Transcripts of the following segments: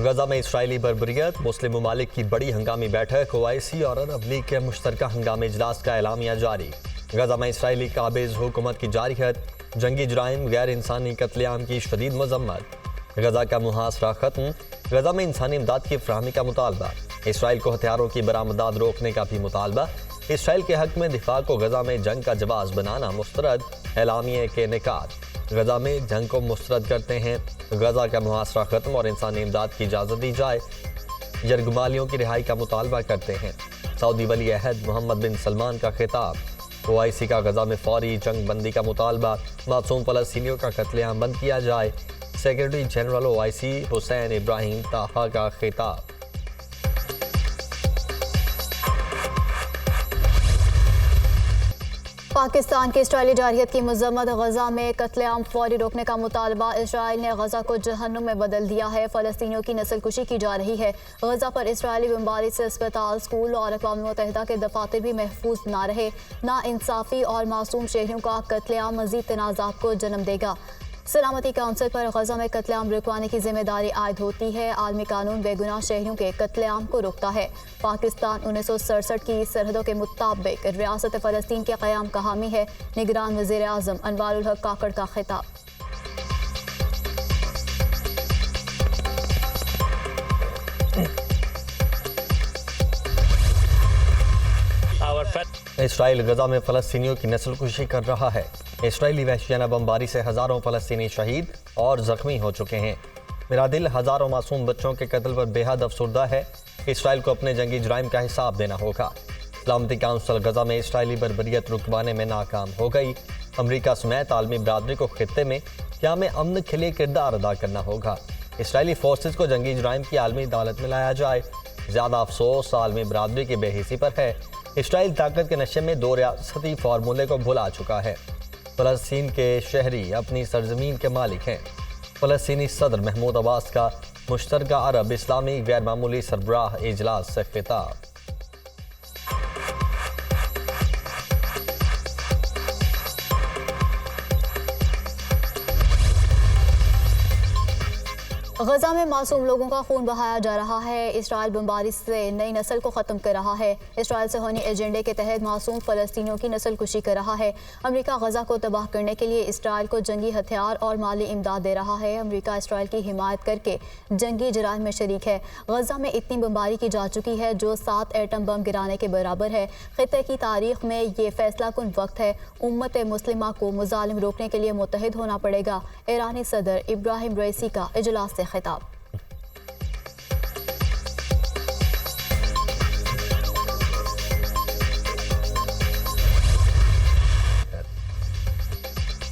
غزہ میں اسرائیلی بربریت، مسلم ممالک کی بڑی ہنگامی بیٹھک، OIC اور عرب لیگ کے مشترکہ ہنگامی اجلاس کا اعلامیہ جاری۔ غزہ میں اسرائیلی قابض حکومت کی جارحیت، جنگی جرائم، غیر انسانی قتل عام کی شدید مذمت۔ غزہ کا محاصرہ ختم، غزہ میں انسانی امداد کی فراہمی کا مطالبہ۔ اسرائیل کو ہتھیاروں کی برآمدات روکنے کا بھی مطالبہ۔ اسرائیل کے حق میں دفاع کو غزہ میں جنگ کا جواز بنانا مسترد، اعلامیے کے نکات۔ غزہ میں جنگ کو مسترد کرتے ہیں، غزہ کا محاصرہ ختم اور انسانی امداد کی اجازت دی جائے، یرغمالیوں کی رہائی کا مطالبہ کرتے ہیں۔ سعودی ولی عہد محمد بن سلمان کا خطاب۔ OIC کا غزہ میں فوری جنگ بندی کا مطالبہ، معصوم فلسطینیوں کا قتل عام بند کیا جائے۔ سیکرٹری جنرل OIC حسین ابراہیم طاہا کا خطاب۔ پاکستان کی اسرائیلی جارحیت کی مذمت، غزہ میں قتل عام فوری روکنے کا مطالبہ۔ اسرائیل نے غزہ کو جہنم میں بدل دیا ہے، فلسطینیوں کی نسل کشی کی جا رہی ہے۔ غزہ پر اسرائیلی بمباری سے اسپتال، اسکول اور اقوام متحدہ کے دفاتر بھی محفوظ نہ رہے۔ نا انصافی اور معصوم شہریوں کا قتل عام مزید تنازعات کو جنم دے گا۔ سلامتی کونسل پر غزہ میں قتل عام رکوانے کی ذمہ داری عائد ہوتی ہے۔ عالمی قانون بے گناہ شہریوں کے قتل عام کو روکتا ہے۔ پاکستان 1967 کی سرحدوں کے مطابق ریاست فلسطین کے قیام کا حامی ہے۔ نگران وزیر اعظم انوار الحق کاکڑ کا خطاب۔ اسرائیل غزہ میں فلسطینیوں کی نسل کشی کر رہا ہے۔ اسرائیلی وحشیانہ بمباری سے ہزاروں فلسطینی شہید اور زخمی ہو چکے ہیں۔ میرا دل ہزاروں معصوم بچوں کے قتل پر بے حد افسردہ ہے۔ اسرائیل کو اپنے جنگی جرائم کا حساب دینا ہوگا۔ سلامتی کونسل غزہ میں اسرائیلی بربریت رکوانے میں ناکام ہو گئی۔ امریکہ سمیت عالمی برادری کو خطے میں قیام امن کے لیے کردار ادا کرنا ہوگا۔ اسرائیلی فورسز کو جنگی جرائم کی عالمی عدالت میں لایا جائے۔ زیادہ افسوس عالمی برادری کی بے حسی پر ہے۔ اسرائیل طاقت کے نشے میں دو ریاستی فارمولے کو بھلا چکا ہے۔ فلسطین کے شہری اپنی سرزمین کے مالک ہیں۔ فلسطینی صدر محمود عباس کا مشترکہ عرب اسلامی غیر معمولی سربراہ اجلاس سے خطاب۔ غزہ میں معصوم لوگوں کا خون بہایا جا رہا ہے۔ اسرائیل بمباری سے نئی نسل کو ختم کر رہا ہے۔ اسرائیل صہیونی ایجنڈے کے تحت معصوم فلسطینیوں کی نسل کشی کر رہا ہے۔ امریکہ غزہ کو تباہ کرنے کے لیے اسرائیل کو جنگی ہتھیار اور مالی امداد دے رہا ہے۔ امریکہ اسرائیل کی حمایت کر کے جنگی جرائم میں شریک ہے۔ غزہ میں اتنی بمباری کی جا چکی ہے جو 7 ایٹم بم گرانے کے برابر ہے۔ خطے کی تاریخ میں یہ فیصلہ کن وقت ہے۔ امت مسلمہ کو مظالم روکنے کے لیے متحد ہونا پڑے گا۔ ایرانی صدر ابراہیم رئیسی کا اجلاس سے خطاب۔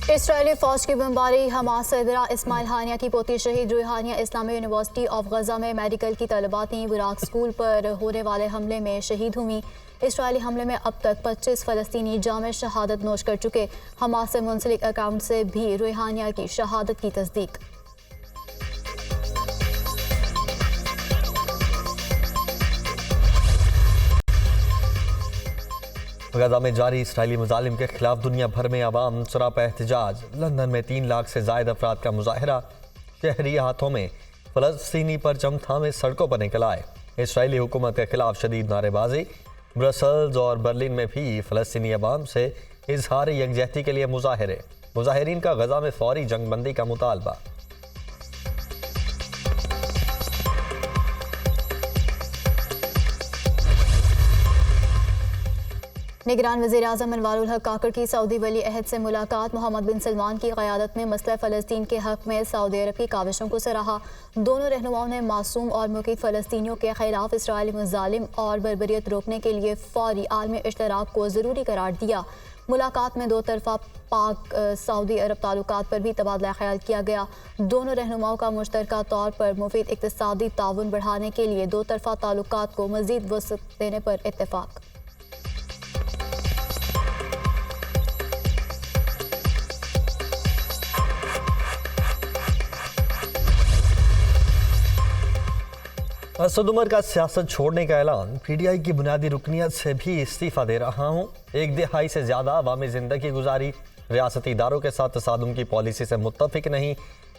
اسرائیلی فوج کی بمباری، حماس سربراہ اسماعیل ہانیہ کی پوتی شہید۔ روحانیہ اسلامی یونیورسٹی آف غزہ میں میڈیکل کی طالبات براق اسکول پر ہونے والے حملے میں شہید ہوئیں۔ اسرائیلی حملے میں اب تک 25 فلسطینی جام شہادت نوش کر چکے۔ حماس سے منسلک اکاؤنٹ سے بھی روحانیہ کی شہادت کی تصدیق۔ غزہ میں جاری اسرائیلی مظالم کے خلاف دنیا بھر میں عوام سراپا احتجاج۔ لندن میں 3 لاکھ سے زائد افراد کا مظاہرہ، شہری ہاتھوں میں فلسطینی پرچم تھامے سڑکوں پر نکل آئے۔ اسرائیلی حکومت کے خلاف شدید نعرے بازی۔ برسلز اور برلن میں بھی فلسطینی عوام سے اظہار یکجہتی کے لیے مظاہرے۔ مظاہرین کا غزہ میں فوری جنگ بندی کا مطالبہ۔ نگران وزیر اعظم انوار الحق کاکڑ کی سعودی ولی عہد سے ملاقات۔ محمد بن سلمان کی قیادت میں مسئلہ فلسطین کے حق میں سعودی عرب کی کاوشوں کو سراہا۔ دونوں رہنماؤں نے معصوم اور مقید فلسطینیوں کے خلاف اسرائیلی مظالم اور بربریت روکنے کے لیے فوری عالمی اشتراک کو ضروری قرار دیا۔ ملاقات میں 2 طرفہ پاک سعودی عرب تعلقات پر بھی تبادلہ خیال کیا گیا۔ دونوں رہنماؤں کا مشترکہ طور پر مفید اقتصادی تعاون بڑھانے کے لیے 2 طرفہ تعلقات کو مزید وسعت دینے پر اتفاق۔ اسد عمر کا سیاست چھوڑنے کا اعلان۔ PTI کی بنیادی رکنیت سے بھی استعفیٰ دے رہا ہوں۔ 1 دہائی سے زیادہ عوامی زندگی گزاری، ریاستی اداروں کے ساتھ تصادم کی پالیسی سے متفق نہیں۔